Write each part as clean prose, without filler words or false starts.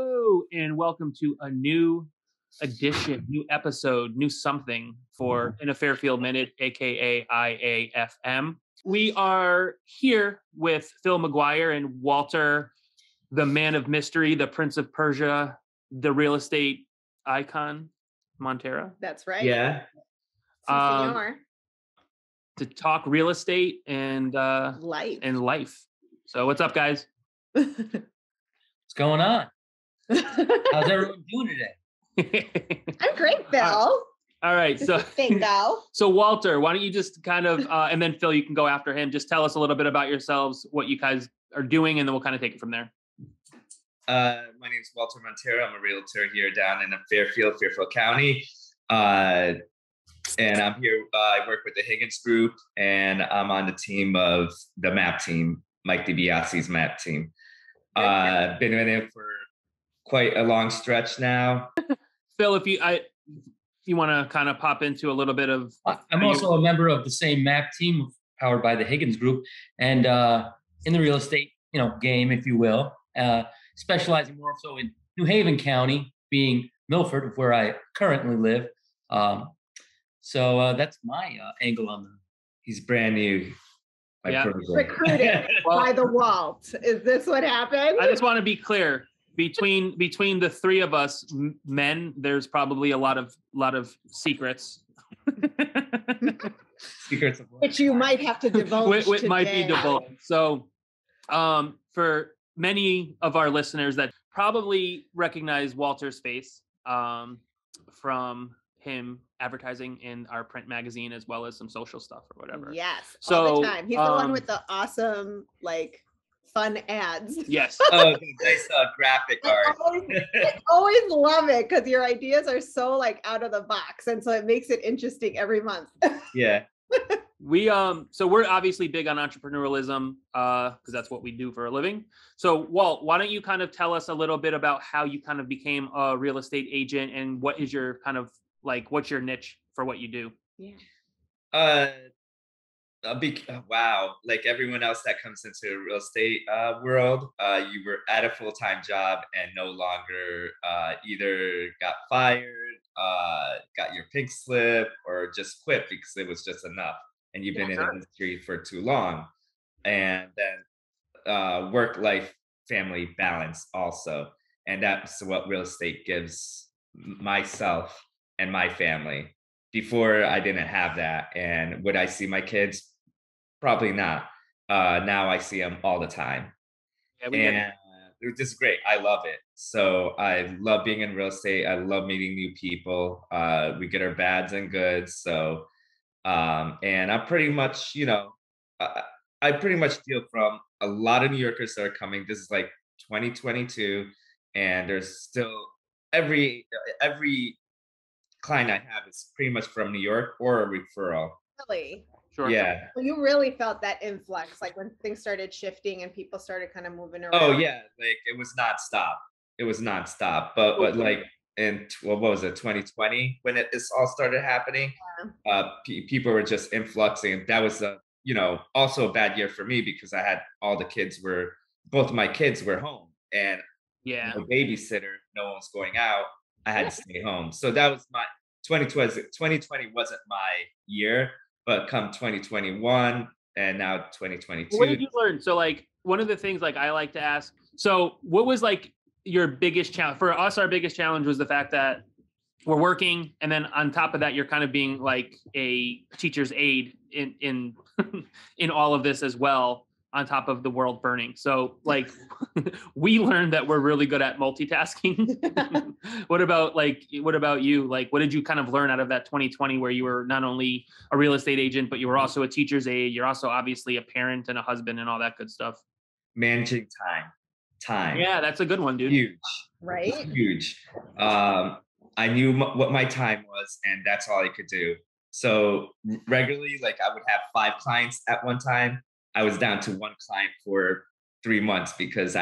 Hello, and welcome to a new edition, new episode, new something for In a Fairfield Minute, aka IAFM. We are here with Phil McGuire and Walter, the man of mystery, the Prince of Persia, the real estate icon, Montero. That's right. Yeah. Senor. To talk real estate and life. So what's up, guys? What's going on? How's everyone doing today? I'm great, Bill. All right. So Walter, why don't you just kind of, and then Phil, you can go after him. Just tell us a little bit about yourselves, what you guys are doing, and then we'll kind of take it from there. My name is Walter Montero. I'm a realtor here down in Fairfield County. And I'm here, I work with the Higgins Group, and I'm on the team of the MAP team, Mike DiBiase's MAP team. Been in it for quite a long stretch now. Phil, if you want to kind of pop into a little bit of... I'm also a member of the same MAP team powered by the Higgins Group, and in the real estate, game, if you will, specializing more so in New Haven County, being Milford, where I currently live. So that's my angle on them. He's brand new. Recruited by the Walt. Is this what happened? I just want to be clear. Between the three of us men, there's probably a lot of secrets. Secrets of which you might have to divulge Which today. might be divulged. So for many of our listeners that probably recognize Walter's face from him advertising in our print magazine as well as some social stuff or whatever. Yes, so, all the time. He's the one with the awesome, fun ads. Yes. Oh, nice graphic art. I always love it because your ideas are so out of the box, and so it makes it interesting every month. Yeah. So we're obviously big on entrepreneurialism because that's what we do for a living. So Walt, why don't you kind of tell us a little bit about how you kind of became a real estate agent and what is your kind of what's your niche for what you do? Yeah. Wow. Like everyone else that comes into the real estate world, you were at a full-time job and no longer either got fired, got your pink slip, or just quit because it was just enough. And you've been in the industry for too long. And then work-life family balance also. And that's what real estate gives myself and my family. Before, I didn't have that. And would I see my kids? Probably not. Now I see them all the time. Yeah, it's just great. I love it. So I love being in real estate. I love meeting new people. We get our bads and goods. So, and I pretty much, I pretty much deal from a lot of New Yorkers that are coming. This is 2022. And there's still every client I have is pretty much from New York or a referral. Really? Sure. Yeah. Well, you really felt that influx, when things started shifting and people started kind of moving around. Oh yeah, it was nonstop. It was nonstop. But in what was it, 2020 when this all started happening? Yeah. People were just influxing. That was also a bad year for me because I had both of my kids were home and no babysitter, no one was going out. I had to stay home. So that was my 2020 wasn't my year, but come 2021 and now 2022. What did you learn? So one of the things I like to ask, so what was your biggest challenge? For us, our biggest challenge was the fact that we're working. And then on top of that, you're kind of being a teacher's aide in in all of this as well, on top of the world burning. So we learned that we're really good at multitasking. What about you? What did you kind of learn out of that 2020 where you were not only a real estate agent, but you were also a teacher's aide. You're also obviously a parent and a husband and all that good stuff. Managing time. Yeah, that's a good one, dude. Huge. Right? Huge. I knew what my time was and that's all I could do. So regularly, I would have 5 clients at one time. I was down to 1 client for 3 months because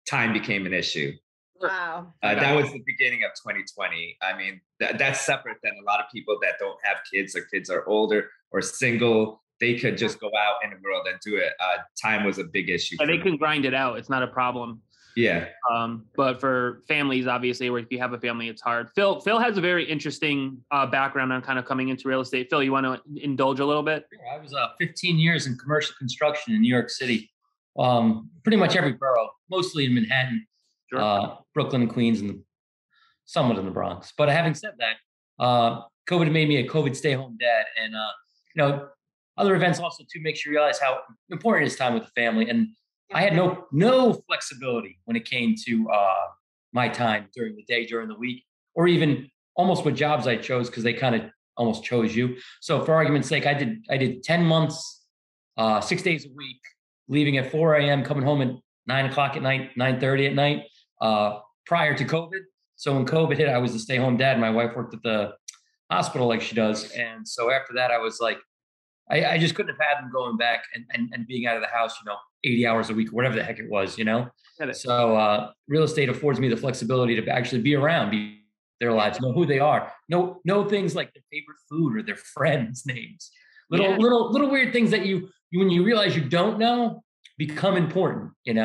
time became an issue. Wow. That was the beginning of 2020. I mean, that's separate than a lot of people that don't have kids or kids are older or single. They could just go out in the world and do it. Time was a big issue. Yeah, they can grind it out. It's not a problem. Yeah. But for families, obviously, where if you have a family, it's hard. Phil has a very interesting background on kind of coming into real estate. Phil, you want to indulge a little bit? I was 15 years in commercial construction in New York City, pretty much every borough, mostly in Manhattan, Brooklyn and Queens, and somewhat in the Bronx. But having said that, COVID made me a COVID stay-home dad, and other events also to make you realize how important it is time with the family. And I had no flexibility when it came to my time during the day, during the week, or even almost what jobs I chose, because they kind of almost chose you. So for argument's sake, I did 10 months, 6 days a week, leaving at 4 a.m., coming home at 9 o'clock at night, 9:30 at night, prior to COVID. So when COVID hit, I was a stay-home dad. My wife worked at the hospital like she does. And so after that, I was like, I just couldn't have had them going back and being out of the house, 80 hours a week, or whatever the heck it was, So real estate affords me the flexibility to actually be around their lives, know who they are, know things like their favorite food or their friends' names, little weird things that you when you realize you don't know become important, and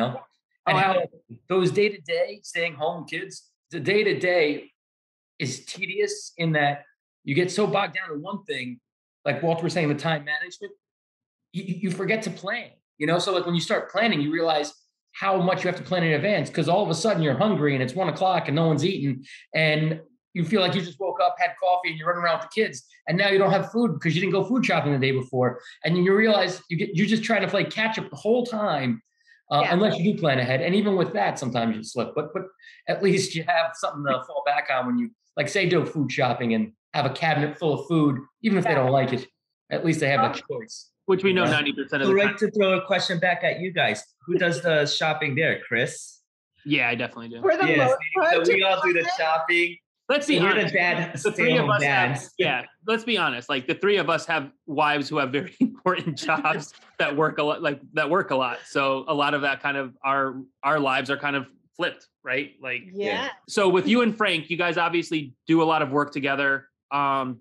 how those day-to-day staying home kids, the day-to-day is tedious in that you get so bogged down in one thing, like Walter was saying, the time management, you forget to plan, So like when you start planning, you realize how much you have to plan in advance, because all of a sudden you're hungry and it's 1 o'clock and no one's eating, and you feel like you just woke up, had coffee, and you're running around with the kids, and now you don't have food because you didn't go food shopping the day before, and you realize you're just trying to play catch up the whole time, unless you do plan ahead. And even with that, sometimes you slip, but at least you have something to fall back on when you, like, say, do food shopping and have a cabinet full of food, even if they don't like it. At least they have that choice. Which we know 90% of the time. I'd like to throw a question back at you guys. Who does the shopping there, Chris? Yeah, I definitely do. For the most part, so we all do the shopping. Let's be honest. The three of us let's be honest. Like, the three of us have wives who have very important jobs that work a lot. So a lot of that kind of our lives are kind of flipped, right? Like, So with you and Frank, you guys obviously do a lot of work together. And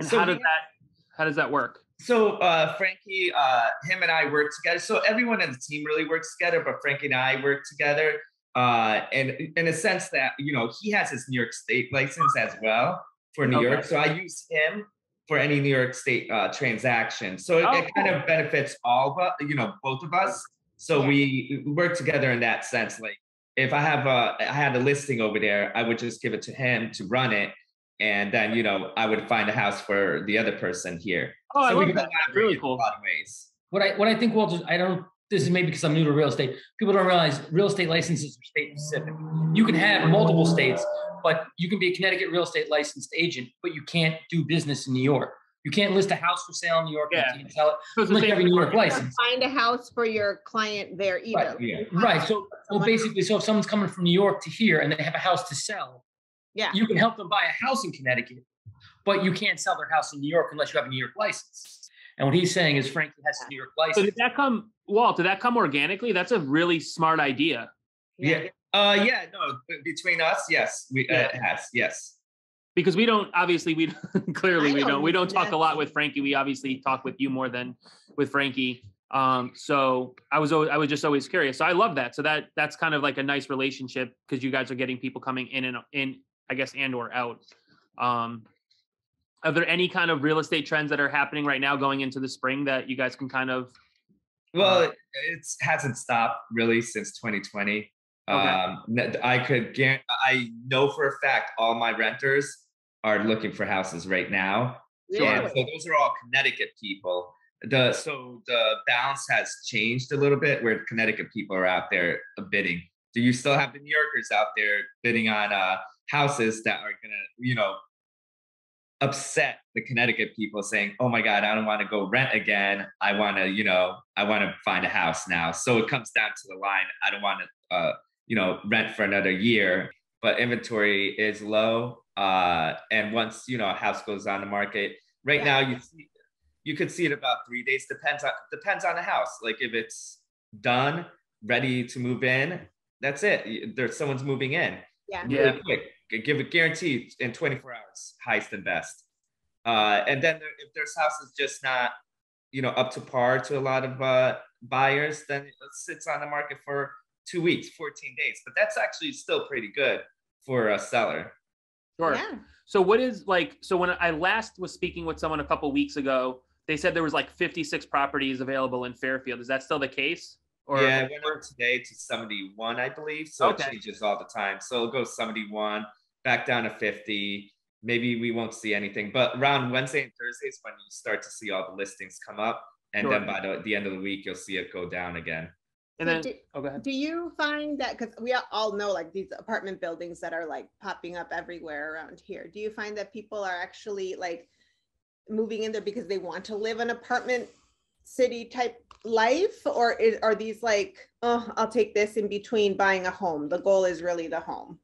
so how does that work? So Frankie, him and I work together. So everyone in the team really works together, but Frankie and I work together. And in a sense that, he has his New York State license as well for New York. So I use him for any New York State transaction. So it kind of benefits all, both of us. So we work together in that sense. Like, if I had a listing over there, I would just give it to him to run it. And then, I would find a house for the other person here. Oh, so I love that. Really cool. In a lot of ways. What I think, Walter, this is maybe because I'm new to real estate. People don't realize real estate licenses are state specific. You can have multiple states, but you can be a Connecticut real estate licensed agent, but you can't do business in New York. You can't list a house for sale in New York. Yeah. You can't sell it unless you have a New York license. Find a house for your client there either. Right. Yeah. Right. So, basically, so if someone's coming from New York to here and they have a house to sell, you can help them buy a house in Connecticut, but you can't sell their house in New York unless you have a New York license. And what he's saying is Frankie has a New York license. So did that come organically? That's a really smart idea. Yeah. No, between us, yes, it has, yes. Because we don't talk a lot with Frankie. We obviously talk with you more than with Frankie. So I was just always curious. So I love that. So that's kind of like a nice relationship, because you guys are getting people coming in, I guess, and or out. Are there any kind of real estate trends that are happening right now going into the spring that you guys can kind of? Well, it hasn't stopped really since 2020. Okay. I know for a fact all my renters are looking for houses right now. Really? And so those are all Connecticut people. So the balance has changed a little bit, where Connecticut people are out there bidding. Do you still have the New Yorkers out there bidding on houses that are gonna, upset the Connecticut people, saying, "Oh my God, I don't want to go rent again. I want to find a house now." So it comes down to the line. I don't want to, rent for another year, but inventory is low. And once, a house goes on the market right now, you could see it about 3 days. Depends on the house. Like, if it's done, ready to move in, that's it. Someone's moving in. Really quick. Give a guarantee in 24 hours, highest and best. And then if there's houses just not, up to par to a lot of buyers, then it sits on the market for 2 weeks, 14 days, but that's actually still pretty good for a seller. Sure. Yeah. So what is like, so when I last was speaking with someone a couple weeks ago, they said there was like 56 properties available in Fairfield. Is that still the case? Or Yeah, it went up today to 71, I believe. So Okay. it changes all the time. So it'll go 71, back down to 50. Maybe we won't see anything, but around Wednesday and Thursday is when you start to see all the listings come up. And Sure. then by the end of the week, you'll see it go down again. and So then, go ahead. do you find that, because we all know like these apartment buildings that are like popping up everywhere around here, do you find that people are actually like moving in there because they want to live an apartment city type life, or are these like, oh, I'll take this in between buying a home, the goal is really the home?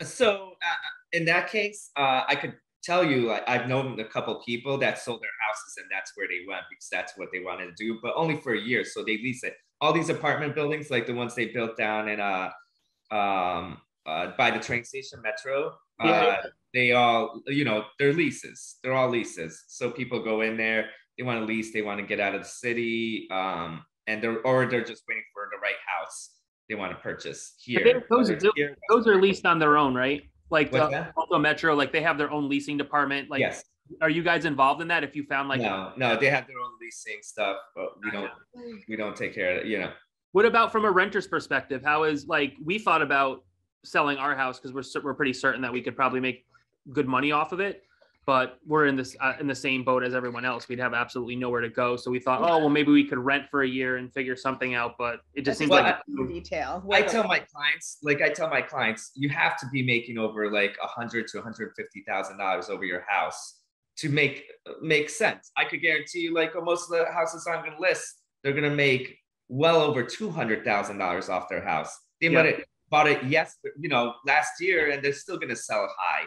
So in that case, I could tell you, like, I've known a couple people that sold their houses and that's where they went because that's what they wanted to do, but only for a year. So they lease it. All these apartment buildings, like the ones they built down in by the train station Metro, they all, they're leases. They're all leases. So people go in there, they want to lease, they want to get out of the city, and they're just waiting for the right house they want to purchase here. Those are leased on their own, right? Like What's Metro, like they have their own leasing department. Like, yes. Are you guys involved in that? If you found like No, they have their own leasing stuff, but we don't take care of it. What about from a renter's perspective? How is, like, we thought about selling our house because we're pretty certain that we could probably make good money off of it, but we're in the same boat as everyone else. We'd have absolutely nowhere to go. So we thought, oh, well, maybe we could rent for a year and figure something out. But it just seems like detail. I tell my clients, you have to be making over like $100,000 to $150,000 over your house to make sense. I could guarantee you, like most of the houses I'm going to list, they're going to make well over $200,000 off their house. They might have bought it last year, and they're still going to sell it high.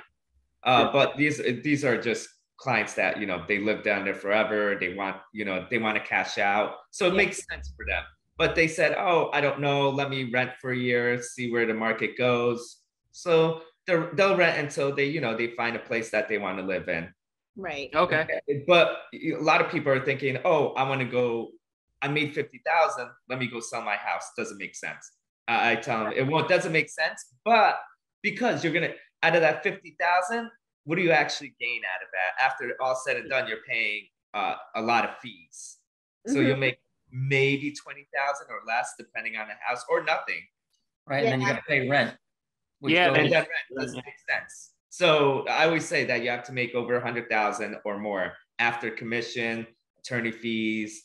But these are just clients that they live down there forever. They want to cash out, so it makes sense for them. But they said, oh, I don't know, let me rent for a year, see where the market goes. So they'll rent until they find a place that they want to live in. Right. Okay. But a lot of people are thinking, oh, I made 50,000. Let me go sell my house. Doesn't make sense. I tell them it doesn't make sense, but because you're going to, out of that 50,000, what do you actually gain out of that? After all said and done, you're paying a lot of fees. So you'll make maybe 20,000 or less, depending on the house, or nothing. Right. And then you got to pay rent. And then rent doesn't make sense. So I always say that you have to make over 100,000 or more after commission, attorney fees,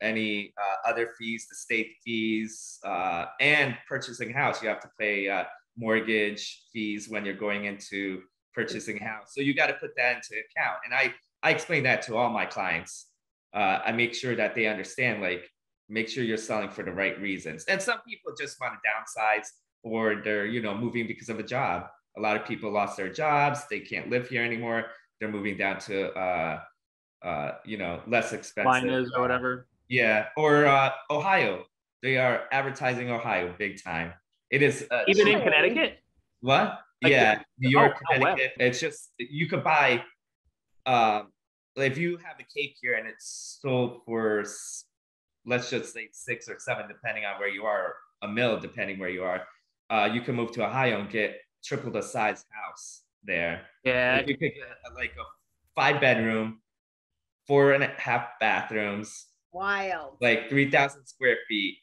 any other fees, the state fees, and purchasing a house. You have to pay mortgage fees when you're going into purchasing a house. So you got to put that into account. And I explain that to all my clients. I make sure that they understand, like, make sure you're selling for the right reasons. And some people just want to downsize, or they're, moving because of a job. A lot of people lost their jobs. They can't live here anymore. They're moving down to, less expensive. Or whatever. Yeah. Or Ohio. They are advertising Ohio big time. It is. Even in Connecticut? What? Like New York, Connecticut. Wow. It's just, you could buy, if you have a cake here and it's sold for, let's just say 6 or 7, depending on where you are, a mil, depending where you are, you can move to Ohio and get triple the size house there. Yeah. If you could get like a 5-bedroom, 4.5 bathrooms. Wild. Like 3,000 square feet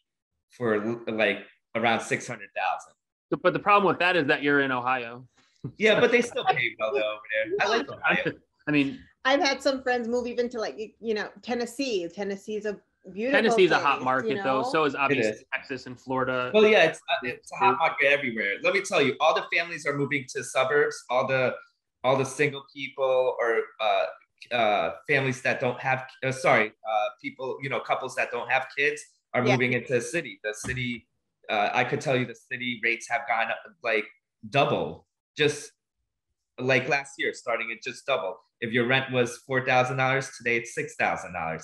for like around 600,000. But the problem with that is that you're in Ohio. Yeah, but they still pay well though over there. I like Ohio. I mean, I've had some friends move even to like, Tennessee. Tennessee's a beautiful Tennessee's a place, hot market though. So is obviously Texas and Florida. Well, yeah, it's a hot market everywhere. Let me tell you, all the families are moving to suburbs. All the single people or families that don't have, people, couples that don't have kids are moving into the city. The city, I could tell you the city rates have gone up like double, just like last year, starting at just double. If your rent was $4,000, today it's $6,000,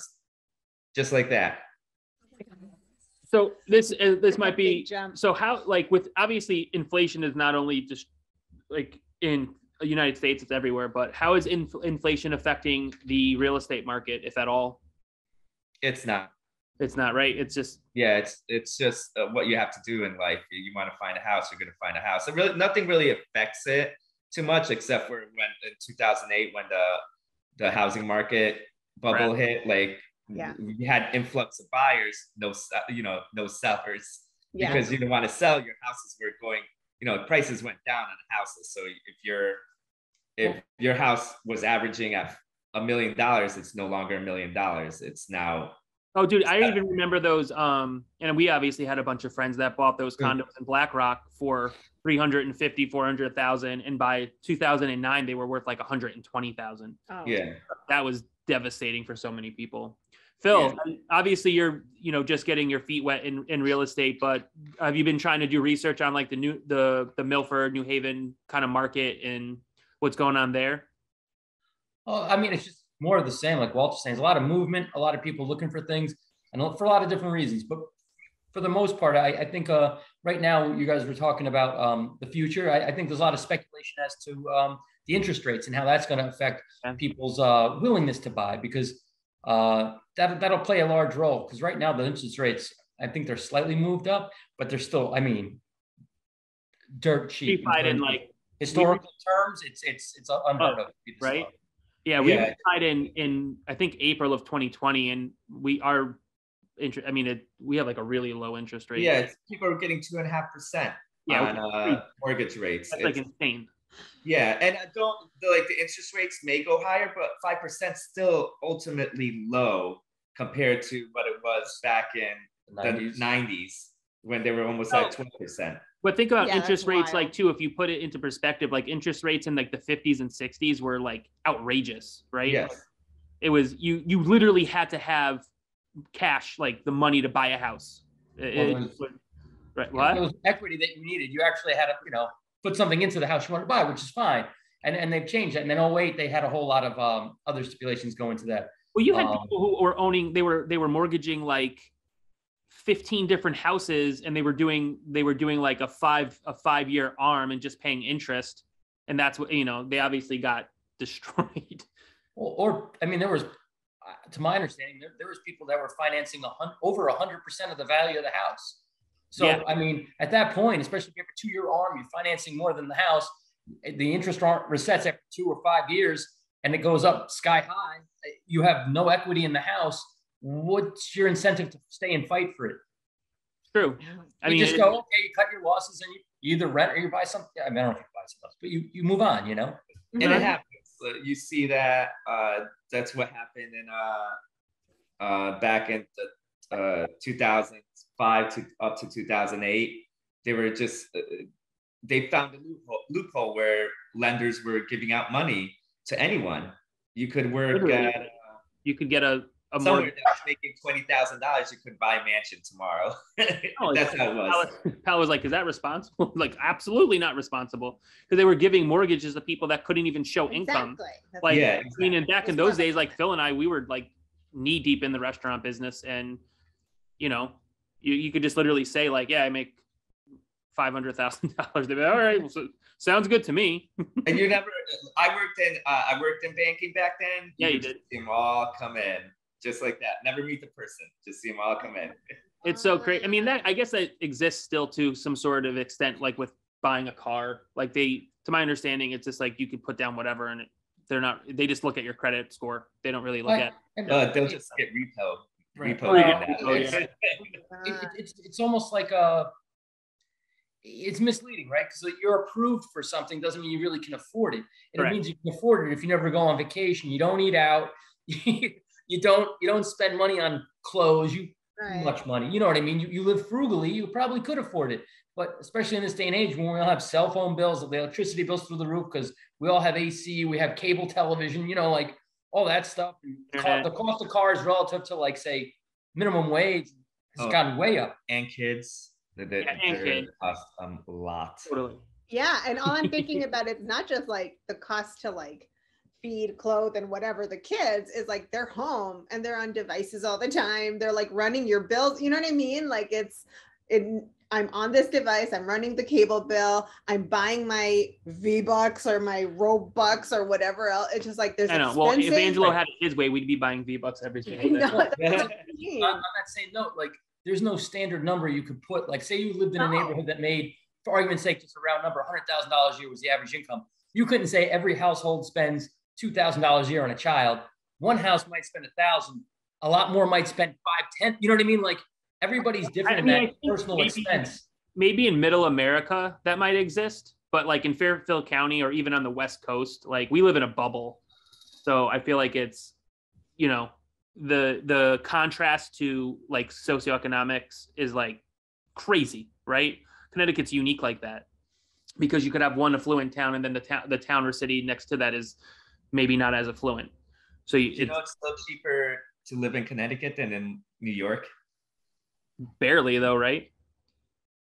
just like that. So this might be, so how, like, with obviously inflation is not only just like in the United States, it's everywhere, but how is inflation affecting the real estate market, if at all? It's not. It's not right. It's just, yeah, it's just what you have to do in life. You want to find a house, you're going to find a house. It really, nothing really affects it too much, except for when in 2008, when the housing market bubble hit, like we had influx of buyers, no sellers, because you didn't want to sell. Your houses were going, prices went down on houses. So if your house was averaging at $1 million, it's no longer $1 million. It's now. Oh, dude, I even remember those. And we obviously had a bunch of friends that bought those condos in Black Rock for $350,000, $400,000, and by 2009 they were worth like $120,000. Oh. Yeah, that was devastating for so many people. Phil, obviously you're just getting your feet wet in real estate, but have you been trying to do research on like the Milford, New Haven kind of market and what's going on there? Oh, I mean, it's just more of the same. Like Walter's saying, there's a lot of movement, a lot of people looking for things, and for a lot of different reasons. But for the most part, I think right now you guys were talking about the future. I think there's a lot of speculation as to the interest rates and how that's going to affect people's willingness to buy, because that'll play a large role. Because right now the interest rates, I think they're slightly moved up, but they're still, I mean, dirt cheap. In like historical terms, it's unheard of. Right? Yeah, we were tied in I think April of 2020, and we have like a really low interest rate. Yeah, people are getting 2.5% on mortgage rates. That's like insane. Yeah, and the interest rates may go higher, but 5% still ultimately low compared to what it was back in the 90s when they were almost at 12%. But think about interest rates, like too, if you put it into perspective, like interest rates in like the 50s and 60s were like outrageous, right? Yes. Like, it was, you literally had to have cash, like the money to buy a house. Right? What? It was equity that you needed. You actually had to, put something into the house you wanted to buy, which is fine. And they've changed that. And then 2008, they had a whole lot of other stipulations go into that. Well, you had people who were owning, they were mortgaging like 15 different houses, and they were doing like a 5-year arm and just paying interest. And that's what, they obviously got destroyed. Or I mean, there was, to my understanding, there was people that were financing over 100% of the value of the house. So, I mean, at that point, especially if you have a 2-year arm, you're financing more than the house. The interest resets after 2 or 5 years, and it goes up sky high. You have no equity in the house. What's your incentive to stay and fight for it? True. You just go, okay, you cut your losses, and you either rent or you buy something. I mean, I don't know if you buy something else, but you move on, And it happens. You see that that's what happened in back in the 2005 to up to 2008. They were just they found a loophole where lenders were giving out money to anyone. You could work at you could get a somewhere that was making $20,000. You could buy a mansion tomorrow. That's how it was. Pal was like, "Is that responsible?" Like, absolutely not responsible, because they were giving mortgages to people that couldn't even show income. Like, I mean, and back in those days, like Phil and I, we were like knee deep in the restaurant business, and you could just literally say like, "Yeah, I make $500,000." They'd be all right. Well, so, sounds good to me. And you never. I worked in banking back then. Yeah, you did. See them all come in just like that. Never meet the person. Just see them all come in. It's so great. I mean, I guess that exists still to some sort of extent, like with buying a car. Like to my understanding, it's just like you can put down whatever, and they just look at your credit score. They don't really look at. They'll just get repo. Right. It's almost like it's misleading, right? Because you're approved for something doesn't mean you really can afford it. And it means you can afford it if you never go on vacation. You don't eat out. You don't spend money on clothes. Much money. You know what I mean? You live frugally. You probably could afford it. But especially in this day and age when we all have cell phone bills, the electricity bills through the roof because we all have AC, we have cable television, like all that stuff. The cost of cars relative to like, say, minimum wage has gotten way up. And kids. They cost a lot. Totally. Yeah, and all I'm thinking about is not just like the cost to like feed, clothe, and whatever the kids, is like they're home and they're on devices all the time. They're like running your bills. You know what I mean? Like I'm on this device, I'm running the cable bill, I'm buying my V-Bucks or my Robux or whatever else. It's just like, there's I know. expenses. Well, if Angelo had it his way, we'd be buying V-Bucks every single day. No, that's what I On mean. that same note, like there's no standard number you could put. Like, say you lived in a neighborhood that made, for argument's sake, just a round number, $100,000 a year was the average income. You couldn't say every household spends $2,000 a year on a child. One house might spend $1,000. A lot more might spend 5, 10. You know what I mean? Like everybody's different in that personal expense. Maybe in middle America that might exist, but like in Fairfield County or even on the West Coast, like we live in a bubble. So I feel like it's, you know, the contrast to like socioeconomics is like crazy, right? Connecticut's unique like that because you could have one affluent town and then the town or city next to that is maybe not as affluent. So you know, it's still cheaper to live in Connecticut than in New York. Barely though, right?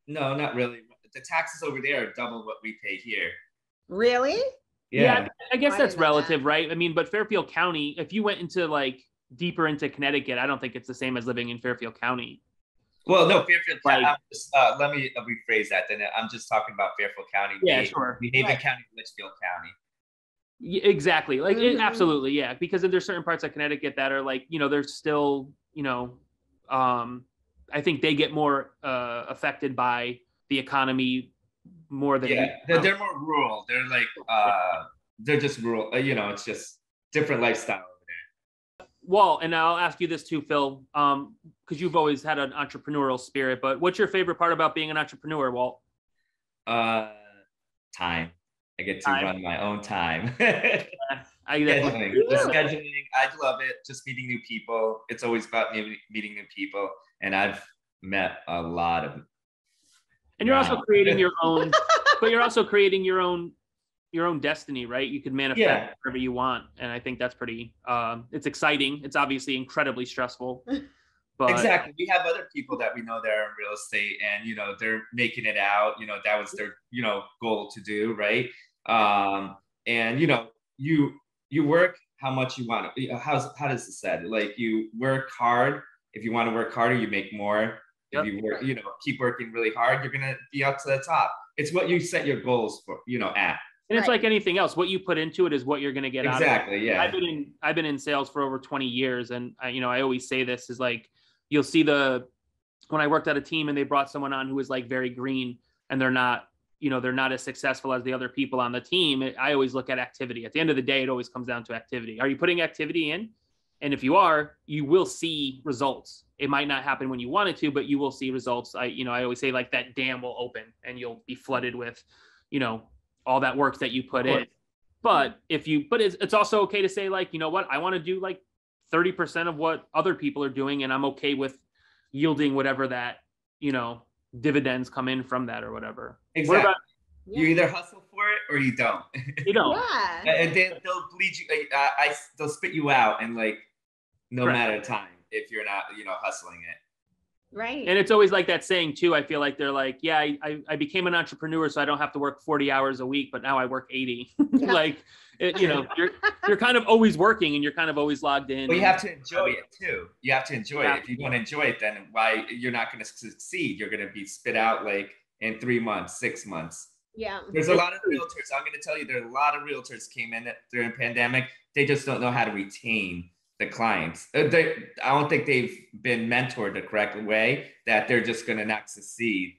No, not really. The taxes over there are double what we pay here. Really? Yeah, I guess I that's didn't know relative, that. right? I mean, but Fairfield County, if you went into like deeper into Connecticut, I don't think it's the same as living in Fairfield County. Well, no, Fairfield County. Like- Let me rephrase that. Then I'm just talking about Fairfield County. Yeah, sure. New Haven Right. County, Litchfield County. Exactly. Like Mhm. absolutely. Yeah. Because there's certain parts of Connecticut that are like, you know, they're still, you know, I think they get more affected by the economy more than, Yeah, they're more rural. They're like, they're just rural. You know, it's just different lifestyle over there. Well, and I'll ask you this too, Phil, because you've always had an entrepreneurial spirit, but what's your favorite part about being an entrepreneur, Walt? Time. I get to Time. run my own time. I Scheduling. definitely, Just scheduling. I love it. Just meeting new people. It's always about meeting new people. And I've met a lot of. and you're also Wow. creating your own, but you're also creating your own destiny, right? You could manifest Yeah. whatever you want. And I think that's pretty, it's exciting. It's obviously incredibly stressful, but Exactly. We have other people that we know that are in real estate and, you know, they're making it out, you know, that was their, you know, goal to do. Right. And, you know, you work how much you want. How does this said? Like you work hard. If you want to work harder, you make more. Yep. If you work, you know, keep working really hard, you're going to be up to the top. It's what you set your goals for, you know, at. and it's Right. like anything else. What you put into it is what you're going to get out of it. Exactly. Yeah. I've been in sales for over 20 years. And you know, I always say this is like, you'll see when I worked at a team and they brought someone on who was like very green and they're not, you know, they're not as successful as the other people on the team. I always look at activity. At the end of the day, it always comes down to activity. Are you putting activity in? And if you are, you will see results. It might not happen when you want it to, but you will see results. I always say like that dam will open and you'll be flooded with, you know, all that work that you put in. But it's also okay to say like, you know what, I want to do like 30% of what other people are doing. And I'm okay with yielding whatever that, you know, dividends come in from that or whatever. Exactly. What about, You either hustle for it or you don't. you know, Yeah. And they'll bleed you. They'll spit you out in like no Correct. matter time if you're not, you know, hustling it. Right. and it's always like that saying too. I feel like they're like, yeah, I became an entrepreneur, so I don't have to work 40 hours a week, but now I work 80. Yeah. Like, you know, you're kind of always working and you're kind of always logged in. But you have to enjoy it too. You have to enjoy Yeah. it. If you don't enjoy it, then why you're not going to succeed? You're going to be spit out like in 3 months, 6 months. Yeah. There's a lot of realtors. I'm going to tell you, there are a lot of realtors came in during the pandemic. They just don't know how to retain the clients. I don't think they've been mentored the correct way, that they're just going to not succeed,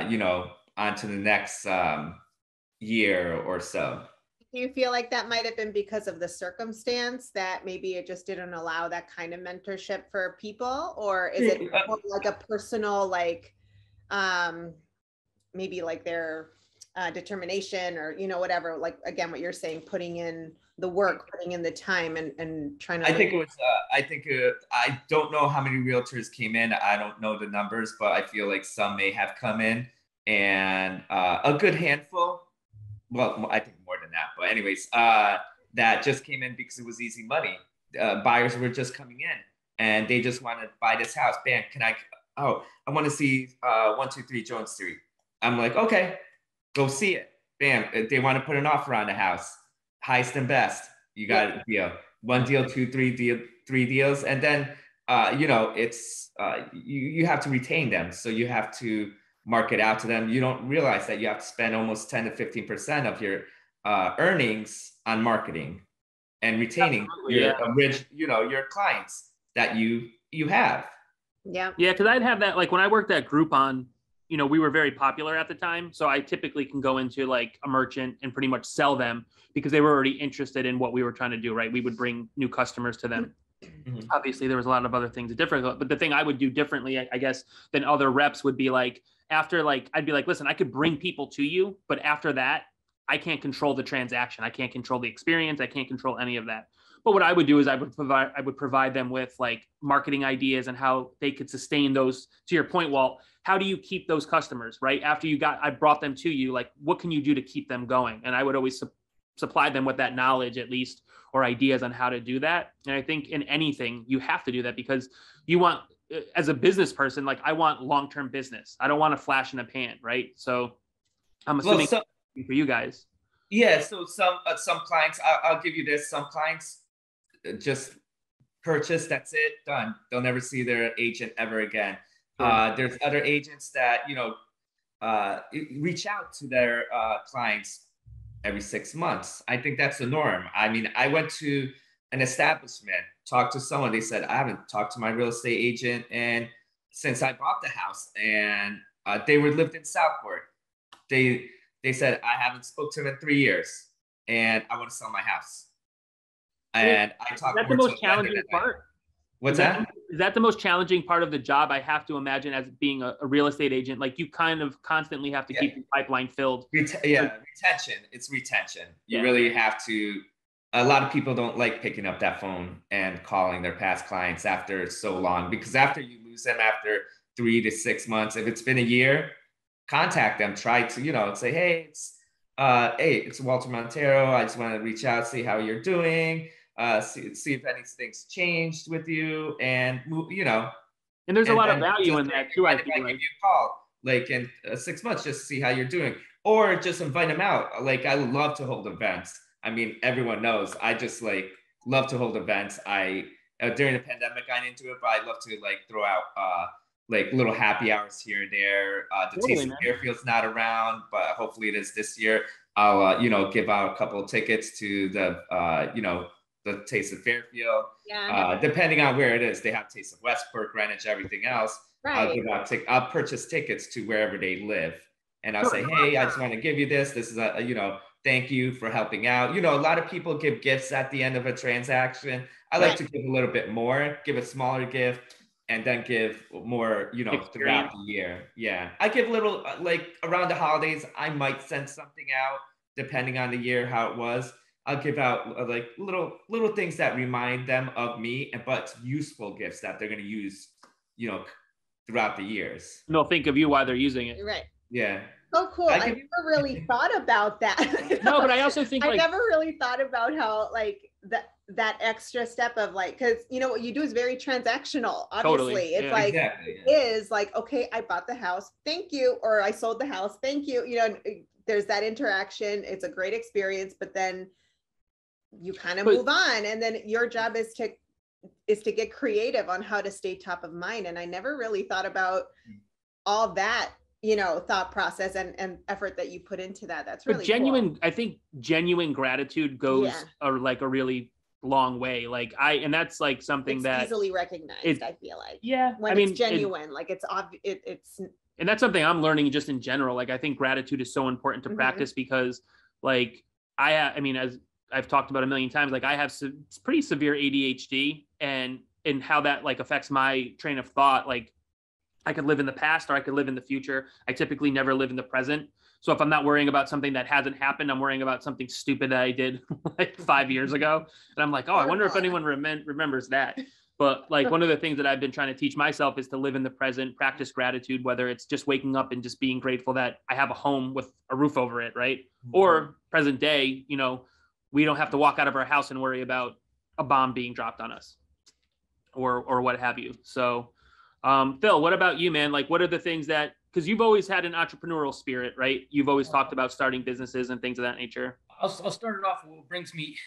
you know, onto the next year or so. Do you feel like that might have been because of the circumstance, that maybe it just didn't allow that kind of mentorship for people? Or is it more like a personal, like, maybe like their determination or, you know, whatever, like, again, what you're saying, putting in the work, putting in the time and trying to. I think it was, I don't know how many realtors came in. I don't know the numbers, but I feel like some may have come in, and a good handful, well, I think more than that, but anyways, that just came in because it was easy money. Buyers were just coming in and they just want to buy this house. Bam, I want to see 123 Jones Street. I'm like, okay, go see it. Bam, they want to put an offer on the house. Highest and best. You got a deal. One deal, two, three deals. And then, you know, it's, you have to retain them. So you have to market out to them, you don't realize that you have to spend almost 10 to 15% of your earnings on marketing and retaining your clients that you have. Yeah. Yeah. Cause I'd have that, like when I worked at Groupon, we were very popular at the time. So I typically can go into like a merchant and pretty much sell them because they were already interested in what we were trying to do, right? We would bring new customers to them. Mm-hmm. Obviously, there was a lot of other things different, but the thing I would do differently, I guess, than other reps would be like, after like, I'd be like, listen, I could bring people to you, but after that, I can't control the transaction. I can't control the experience. I can't control any of that. But what I would do is I would provide them with like marketing ideas and how they could sustain those. To your point, Walt, how do you keep those customers, right? After I brought them to you, like what can you do to keep them going? And I would always supply them with that knowledge at least, or ideas on how to do that. And I think in anything, you have to do that because you want, as a business person, like I want long-term business. I don't want a flash in the pan, right? So I'm assuming for you guys. Yeah, so some clients, I'll give you this, some clients just purchase, that's it, done. They'll never see their agent ever again. Sure. There's other agents that, reach out to their clients every 6 months. I think that's the norm. I mean, I went to an establishment, talked to someone, they said, I haven't talked to my real estate agent and since I bought the house, and they lived in Southport. They said, I haven't spoke to him in 3 years and I want to sell my house. And I talked. That's the most challenging part. What's that? Is that the most challenging part of the job? I have to imagine, as being a real estate agent, like you kind of constantly have to keep the pipeline filled. Retention. It's retention. You really have to. A lot of people don't like picking up that phone and calling their past clients after so long, because after you lose them after 3 to 6 months, if it's been a year, contact them. Try to say, hey, it's Walter Montero. I just want to reach out, see how you're doing. See if anything's changed with you, and move, And there's a lot of value in that too. I think give you a call like in 6 months just to see how you're doing, or just invite them out. Like I love to hold events. I mean, everyone knows I just like love to hold events. I during the pandemic got into it, but I love to like throw out like little happy hours here and there. The Taste of Fairfield's not around, but hopefully it is this year. I'll give out a couple of tickets to the Taste of Fairfield. Yeah. Depending on where it is, they have Taste of Westport, Greenwich, everything else. Right. I'll purchase tickets to wherever they live, and I'll say, hey, I just want to give you this. This is thank you for helping out. A lot of people give gifts at the end of a transaction. I like to give a little bit more, give a smaller gift, and then give more, throughout the year. Yeah, I give little, like around the holidays, I might send something out depending on the year, how it was. I'll give out like little things that remind them of me, but useful gifts that they're going to use, throughout the years. And they'll think of you while they're using it. Right. Yeah. Oh, cool. I never really thought about that. No, but I also think I never really thought about how like that extra step of like, because what you do is very transactional. Obviously, totally. It's like is like, okay, I bought the house, thank you, or I sold the house, thank you. There's that interaction. It's a great experience, but then you kind of move on, and then your job is to get creative on how to stay top of mind. And I never really thought about all that, thought process and effort that you put into that. That's really cool. I think genuine gratitude goes a really long way. And that's like something that's easily recognized. I feel like when it's genuine, like it's obvious. It's and that's something I'm learning just in general. Like I think gratitude is so important to practice because, like as I've talked about a million times, like I have pretty severe ADHD, and how that like affects my train of thought. Like I could live in the past or I could live in the future. I typically never live in the present. So if I'm not worrying about something that hasn't happened, I'm worrying about something stupid that I did like 5 years ago. And I'm like, I wonder if anyone remembers that. But like one of the things that I've been trying to teach myself is to live in the present, practice gratitude, whether it's just waking up and just being grateful that I have a home with a roof over it, right? Mm-hmm. Or present day, we don't have to walk out of our house and worry about a bomb being dropped on us or what have you. So, Phil, what about you, man? Like, what are the things because you've always had an entrepreneurial spirit, right? You've always talked about starting businesses and things of that nature. I'll start it off with what brings me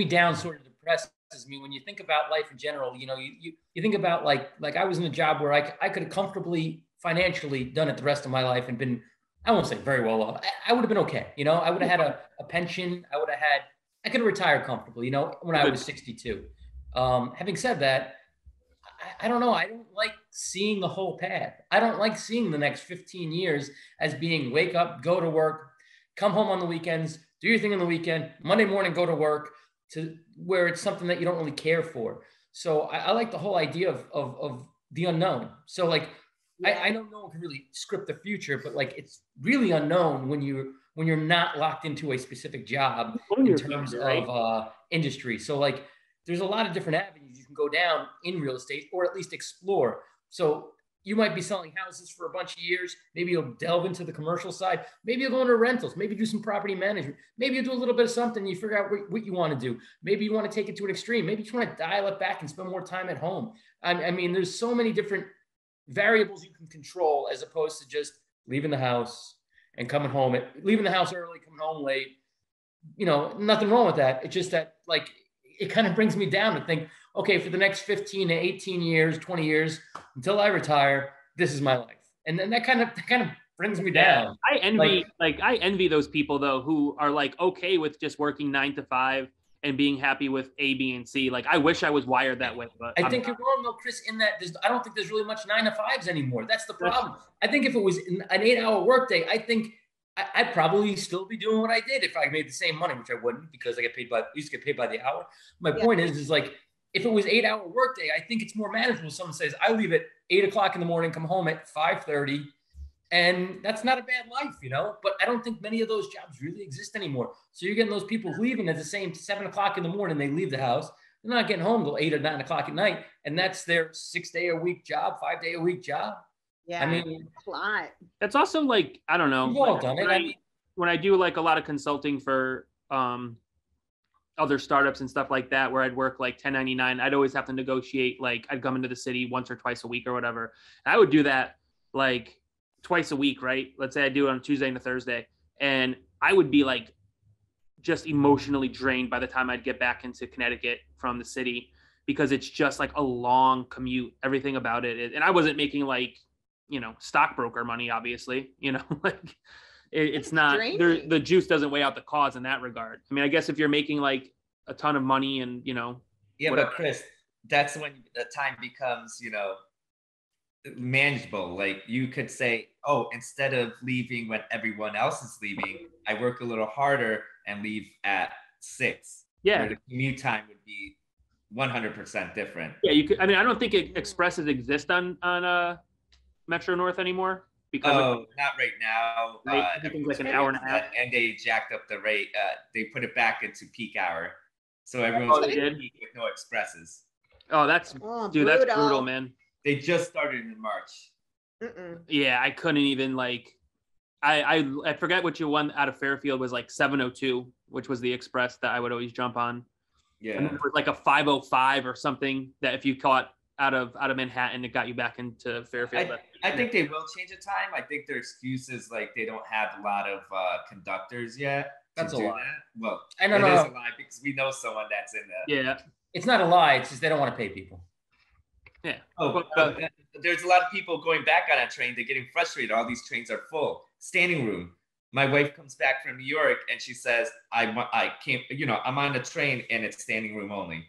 down, sort of depresses me. When you think about life in general, you think about like I was in a job where I could have comfortably financially done it the rest of my life and been, I won't say very well off. I would have been okay. You know, I would have had a pension. I could have retired comfortably, you know, when I was 62. Having said that, I don't know. I don't like seeing the whole path. I don't like seeing the next 15 years as being wake up, go to work, come home on the weekends, do your thing on the weekend, Monday morning, go to work, to where it's something that you don't really care for. So I like the whole idea of the unknown. So like, I know no one can really script the future, but like it's really unknown when you're not locked into a specific job in terms of industry. So like there's a lot of different avenues you can go down in real estate, or at least explore. So you might be selling houses for a bunch of years. Maybe you'll delve into the commercial side. Maybe you'll go into rentals. Maybe do some property management. Maybe you do a little bit of something. You figure out what you want to do. Maybe you want to take it to an extreme. Maybe you just want to dial it back and spend more time at home. I mean, there's so many different variables you can control as opposed to just leaving the house and coming home, leaving the house early, coming home late. You know, nothing wrong with that. It's just that like, it kind of brings me down to think, okay, for the next 15 to 18 years, 20 years, until I retire, this is my life. And then that kind of brings me down. I envy those people though, who are like, okay with just working 9 to 5 and being happy with A, B, and C. Like, I wish I was wired that way, but I think you're wrong though, Chris, in that I don't think there's really much 9 to 5s anymore. That's the problem. I think if it was an 8-hour workday, I think I'd probably still be doing what I did if I made the same money, which I wouldn't, because I used to get paid by the hour. My point is like, if it was 8-hour workday, I think it's more manageable. Someone says, I leave at 8 o'clock in the morning, come home at 5:30, and that's not a bad life, you know? But I don't think many of those jobs really exist anymore. So you're getting those people leaving at the same 7 o'clock in the morning, they leave the house. They're not getting home till 8 or 9 o'clock at night. And that's their 6-day-a-week job, 5-day-a-week job. Yeah, I mean, a lot. That's also like, I don't know. We've all done it. When I do like a lot of consulting for other startups and stuff like that, where I'd work like 1099, I'd always have to negotiate. Like I'd come into the city once or twice a week or whatever. And I would do that like twice a week, right? Let's say I do it on Tuesday and a Thursday. And I would be like just emotionally drained by the time I'd get back into Connecticut from the city, because it's just like a long commute, everything about it. And I wasn't making like, you know, stockbroker money, obviously, you know, like it's not there, the juice doesn't weigh out the cause in that regard. I mean, I guess if you're making like a ton of money and, you know, yeah, whatever. But Chris, that's when the time becomes, you know, manageable. Like you could say, oh, instead of leaving when everyone else is leaving, I work a little harder and leave at 6. Yeah. Where the commute time would be 100% different. Yeah, you could. I mean, I don't think expresses exist on Metro North anymore. Because not right now. Everything's like an hour and a half. And they jacked up the rate. They put it back into peak hour, so everyone's peak with no expresses. Oh, that's dude, that's brutal, man. They just started in March. Yeah, I couldn't even like. I forget what you won out of Fairfield was like 702, which was the express that I would always jump on. Yeah, and there was like a 505 or something that if you caught out of Manhattan, it got you back into Fairfield. I think they will change the time. I think their excuse is like they don't have a lot of conductors yet. That's a lie. Well, I it is a lie because we know someone that's in that. Yeah, it's not a lie. It's just they don't want to pay people. Yeah. There's a lot of people going back on that train. They're getting frustrated. All these trains are full. Standing room. My wife comes back from New York and she says, I can't, you know, I'm on the train and it's standing room only.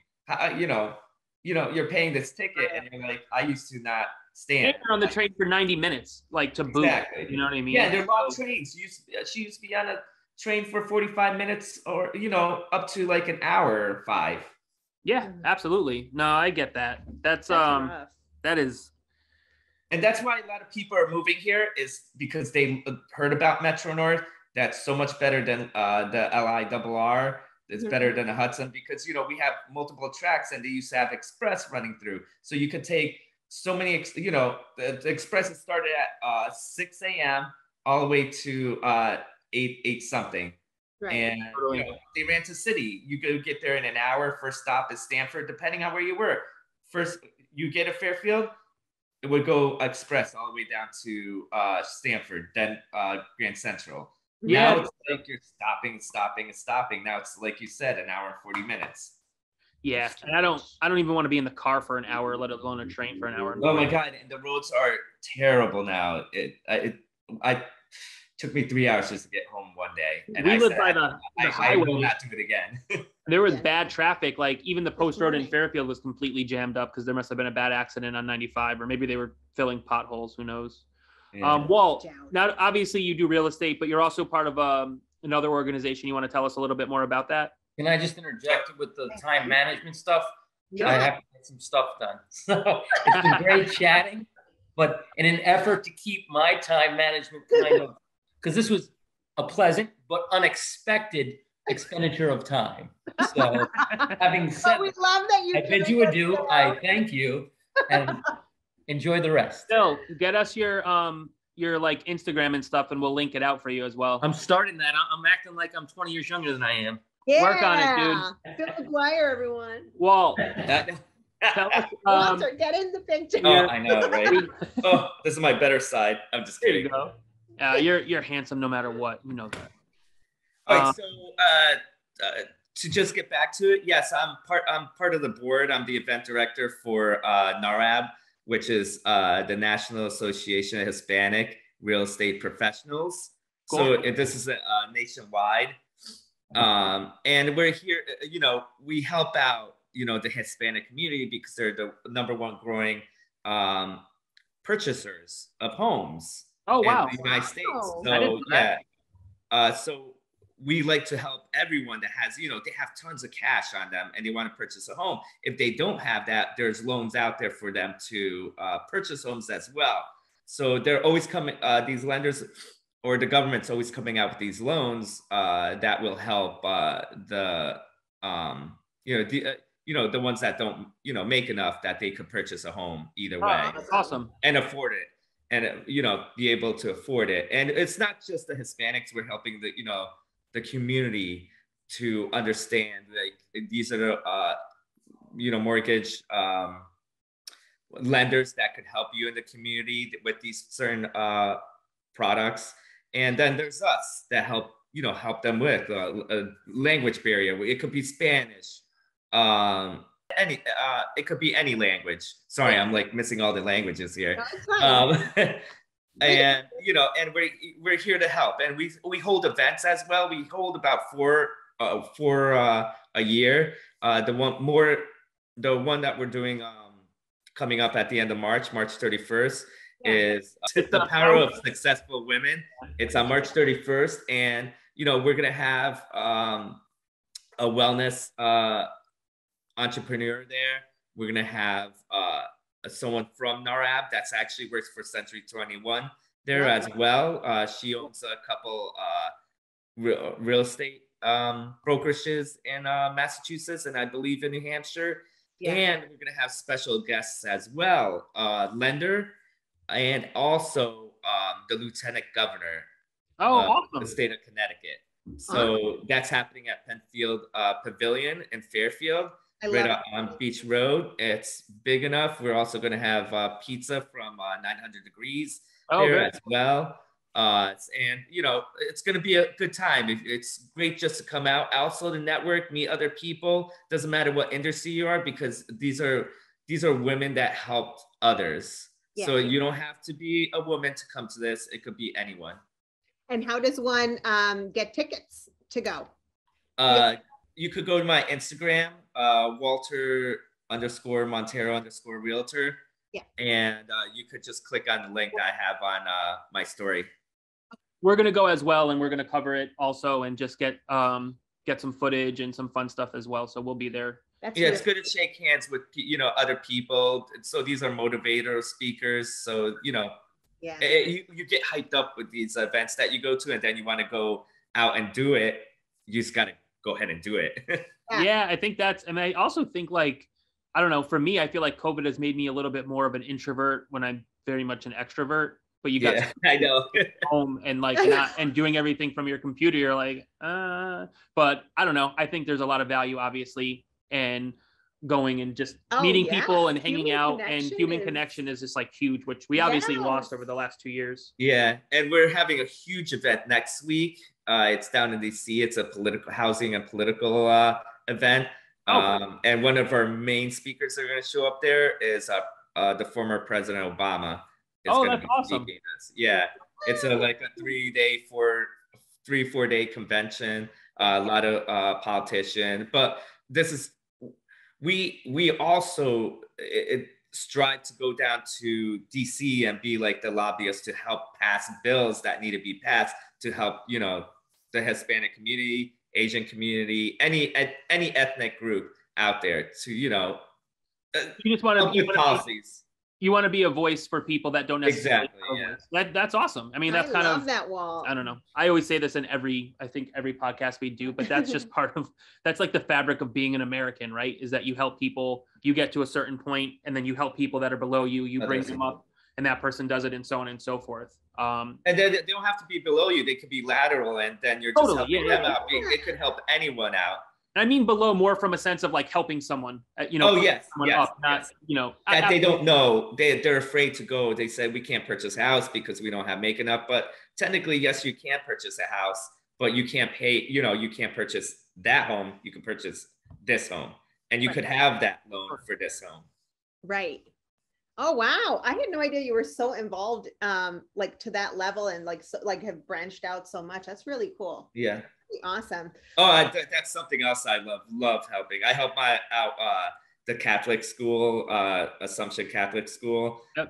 You're paying this ticket and you're like, I used to not stand. And you're on the train for 90 minutes, like to boot. Exactly. You know what I mean? Yeah, they're long trains. She used to be on a train for 45 minutes or, you know, up to like an hour or 5. Yeah, absolutely. No, I get that. That's rough. That is. And that's why a lot of people are moving here is because they heard about Metro North. That's so much better than the LIRR. It's better than a Hudson because, you know, we have multiple tracks and they used to have express running through. So you could take so many, you know, the expresses started at 6 a.m. all the way to 8 something. Right. And you know, they ran to city. You could get there in an hour. First stop is Stanford, depending on where you were. First, you get a Fairfield, it would go express all the way down to Stanford, then Grand Central. Yeah. Now it's like you're stopping. Now it's like you said, an hour and 40 minutes. Yeah, and I don't even want to be in the car for an hour, let alone a train for an hour. Oh my God, and the roads are terrible now. I took me 3 hours just to get home one day, and We I live said, by the I highway. will not do it again. There was Yeah. bad traffic. Like even the post road in morning. Fairfield was completely jammed up because there must have been a bad accident on 95, or maybe they were filling potholes. Who knows? Yeah. Walt, Down. now obviously you do real estate, but you're also part of another organization. You want to tell us a little bit more about that? Can I just interject with the time management stuff? Yeah. I have to get some stuff done. So it's been great chatting, but in an effort to keep my time management kind of, because this was a pleasant but unexpected expenditure of time. So having said But we love that you. I bid you adieu. I thank you, and enjoy the rest. Phil, get us your like Instagram and stuff, and we'll link it out for you as well. I'm starting that. I'm acting like I'm 20 years younger than I am. Yeah. Work on it, Phil McGuire, everyone. Walt, tell us, Walter, get in the picture. Oh, I know, right? Oh, this is my better side. I'm just there you kidding. go. You're handsome no matter what. You know that. All right, so to just get back to it, yes, I'm part of the board. I'm the event director for NARAB, which is the National Association of Hispanic Real Estate Professionals. Cool. So this is nationwide, and we're here. We help out the Hispanic community because they're the #1 growing purchasers of homes. Oh wow. In the United States. Wow. I didn't So know that. yeah. So we like to help everyone that has, they have tons of cash on them and they want to purchase a home. If they don't have that, there's loans out there for them to purchase homes as well. So they're always coming, these lenders or the government's always coming out with these loans that will help the ones that don't, make enough that they could purchase a home either way. Oh, that's awesome. And afford it. And be able to afford it. And it's not just the Hispanics. We're helping the community to understand like these are the mortgage lenders that could help you in the community with these certain products. And then there's us that help them with a language barrier. It could be Spanish. It could be any language. Sorry, I'm like missing all the languages here. No, it's fine. And and we're here to help, and we hold events as well. We hold about four a year. The one that we're doing coming up at the end of March 31st, is the power of successful women. It's on March 31st, and we're gonna have a wellness entrepreneur there. We're gonna have someone from NARAB that's actually works for Century 21 there as well. She owns a couple real estate brokerages in Massachusetts and I believe in New Hampshire. Yeah. And we're gonna have special guests as well, lender and also the lieutenant governor of awesome. the state of Connecticut. So that's happening at Penfield Pavilion in Fairfield. Right on Beach Road. It's big enough. We're also going to have pizza from 900 Degrees there as well. And, it's going to be a good time. It's great just to come out, also to network, meet other people. Doesn't matter what industry you are, because these are women that helped others. Yeah. So you don't have to be a woman to come to this. It could be anyone. And how does one get tickets to go? You could go to my Instagram, Walter _Montero _Realtor. Yeah. And you could just click on the link that I have on my story. We're going to go as well, and we're going to cover it also and just get some footage and some fun stuff as well. So we'll be there. It's good to shake hands with, other people. So these are motivator speakers. So, you get hyped up with these events that you go to, and then you want to go out and do it. You just got to go ahead and do it. Yeah, I think and I also think I don't know, for me, I feel like COVID has made me a little bit more of an introvert when I'm very much an extrovert, but you got I know. home and and doing everything from your computer. You're like, but I don't know. I think there's a lot of value, obviously, in going and just meeting people and hanging out, and human connection is just huge, which we obviously lost over the last 2 years. Yeah. And we're having a huge event next week. It's down in DC. It's a political housing and political event. And one of our main speakers that are going to show up there is the former President Obama. Is going to be awesome. speaking this. Yeah, it's like a 4-day convention. A lot of politicians, but this is we also strive to go down to DC and be like the lobbyists to help pass bills that need to be passed to help, you know, the Hispanic community, Asian community, any ethnic group out there to, you know, you just want to policies. You want to be a voice for people that don't necessarily that's awesome. I mean, that's kind of that wall. I don't know. I always say this in every podcast we do, but that's just that's like the fabric of being an American, right? Is that you help people, you get to a certain point, and then you help people that are below you, you bring them up, and that person does it, and so on and so forth. And then they don't have to be below you; they could be lateral, and then you're just helping them out. It could help anyone out. I mean below more from a sense of like helping someone, you know. Up, not, you know. That they don't know. They're afraid to go. They said we can't purchase a house because we don't have make enough. But technically, yes, you can purchase a house, but you can't pay. You know, you can't purchase that home. You can purchase this home, and you could have that loan for this home. Right. Oh wow! I had no idea you were so involved, like to that level, and like have branched out so much. That's really cool. Yeah. Awesome. Oh, that's something else I love helping. I help out the Catholic school, Assumption Catholic School. Yep.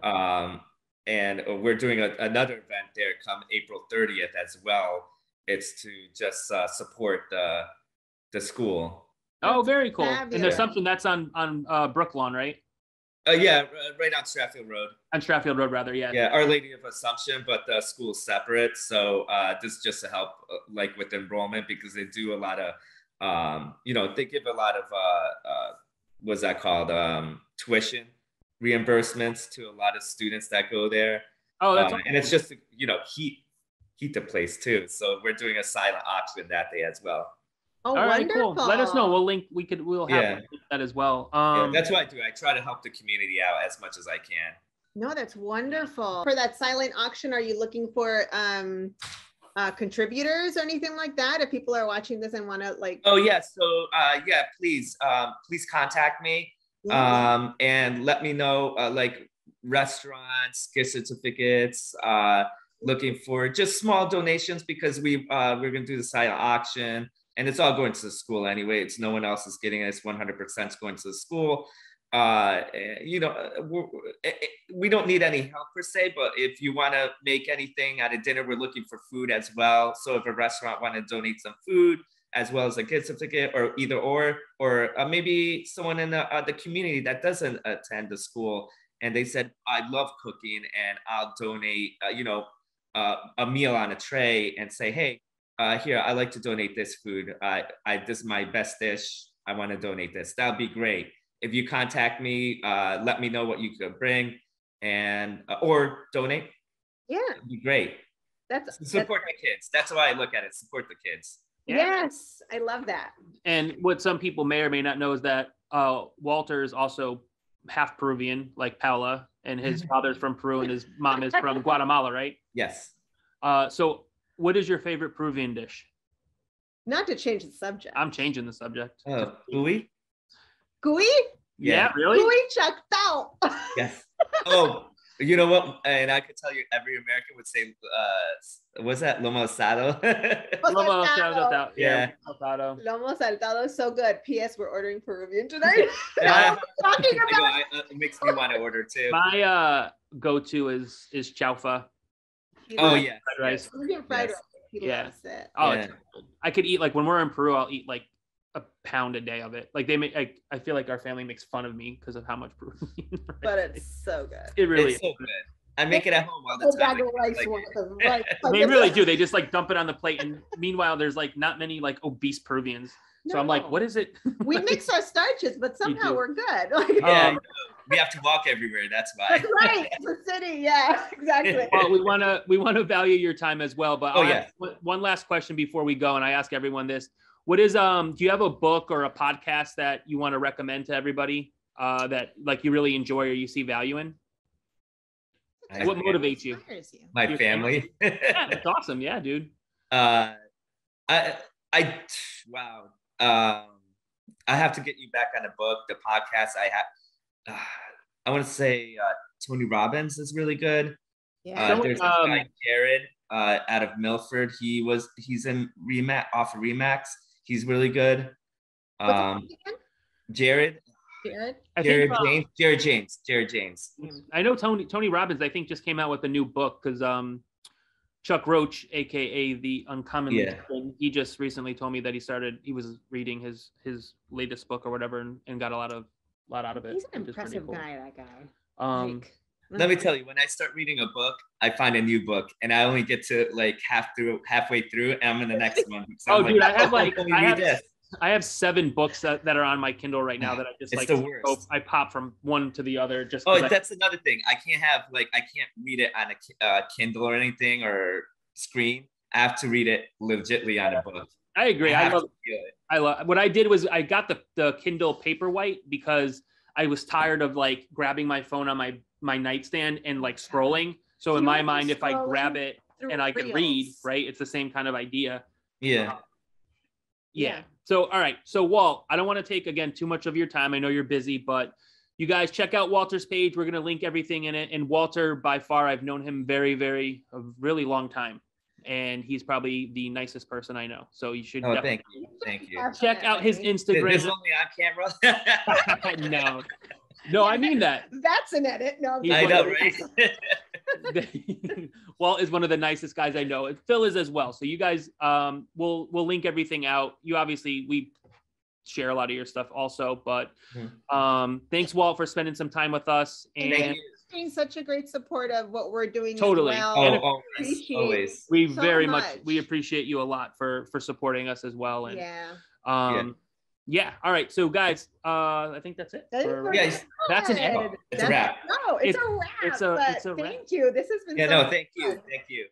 And we're doing another event there come April 30th as well. It's to just support the school. Oh, very cool. Fabulous. And Assumption, that's on Brooklawn, right? Yeah, right on Strathfield Road. On Strathfield Road, rather, yeah. Yeah, Our Lady of Assumption, but the school's separate. So this is just to help, like with enrollment, because they do a lot of, you know, they give a lot of, what's that called? Tuition reimbursements to a lot of students that go there. Oh, that's awesome. And it's just to, you know, heat the place too. So we're doing a silent auction that day as well. Oh, all right, wonderful. cool. Let us know. We'll have that as well. That's what I do. I try to help the community out as much as I can. No, that's wonderful. For that silent auction, are you looking for contributors or anything like that? If people are watching this and want to like. Oh yeah. So please contact me and let me know like restaurants, gift certificates, looking for just small donations because we're going to do the silent auction. And it's all going to the school anyway. It's no one else is getting it. It's 100% going to the school. You know, we don't need any help per se, but if you want to make anything at a dinner, we're looking for food as well. So if a restaurant want to donate some food as well as a gift certificate or either or maybe someone in the community that doesn't attend the school and they said, I love cooking and I'll donate, you know, a meal on a tray and say, hey, here, I like to donate this food. This is my best dish. I want to donate this. That would be great. If you contact me, let me know what you could bring and or donate. Yeah, it'd be great. Support the kids. That's why I look at it. Support the kids. Yeah. Yes, I love that. And what some people may or may not know is that Walter is also half Peruvian, like Paula, and his father's from Peru and his mom is from Guatemala, right? Yes. So what is your favorite Peruvian dish? Not to change the subject. I'm changing the subject. Cuy? Cuy? Yeah, really? Cuy chactao. Yes. Oh, you know what? And I could tell you every American would say, what's that? Lomo asado? Lomo saltado. Yeah. Lomo saltado is so good. P.S. We're ordering Peruvian tonight. Talking about it makes me want to order too. My go-to is chaufa. Oh yeah, fried rice. Peruvian fried rice. He loves it. Oh, yeah. I could eat like when we're in Peru, I'll eat like a pound a day of it. Like they make, I feel like our family makes fun of me because of how much Peruvian rice. But it's so good. It really is so good. I make it at home all the time. They really do. They just like dump it on the plate, and meanwhile, there's like not many like obese Peruvians. So I'm like, what is it? We mix our starches, but somehow we're good. Yeah, we have to walk everywhere. That's why. That's right. It's a city. Yeah, exactly. Well, we want to value your time as well. But one last question before we go, and I ask everyone this: what is do you have a book or a podcast that you want to recommend to everybody that like you really enjoy or you see value in? What motivates you? My family. Yeah, that's awesome. Yeah, dude. I I have to get you back on the book, the podcast. I want to say Tony Robbins is really good. Yeah. There's this guy Jared out of Milford. He's in off of Remax. He's really good. Jared James. I know Tony Robbins, I think, just came out with a new book because Chuck Roach, aka the Uncommonly Different, he just recently told me that he was reading his latest book or whatever and got a lot out of it. He's an impressive guy, that guy. Let me tell you, when I start reading a book, I find a new book, and I only get to like halfway through, and I'm in the next one. So dude, I have 7 books that are on my Kindle right now that I just I pop from one to the other. Just that's another thing. I can't read it on a Kindle or anything or screen. I have to read it legitly on a book. I agree. I love what I did was I got the Kindle Paperwhite because I was tired of like grabbing my phone on my nightstand and like scrolling. So in my mind, if I grab it and I can read, right, it's the same kind of idea. Yeah. Yeah. So, all right. So Walt, I don't want to take again too much of your time. I know you're busy, but you guys check out Walter's page. We're going to link everything in it. And Walter, by far, I've known him a really long time. And he's probably the nicest person I know. So you should thank you. Check out his Instagram. Is this only on camera? No, I mean that. That's an edit. No, I know, right? Walt is one of the nicest guys I know. Phil is as well. So you guys, we'll link everything out. We share a lot of your stuff also, but thanks, Walt, for spending some time with us. And being such a great support of what we're doing. Totally. As well. Always. We very much appreciate you a lot for supporting us as well. And yeah. All right. So guys, I think that's it. That's an edit. It's a wrap. No, it's a wrap. It's a wrap. Thank you. This has been thank you.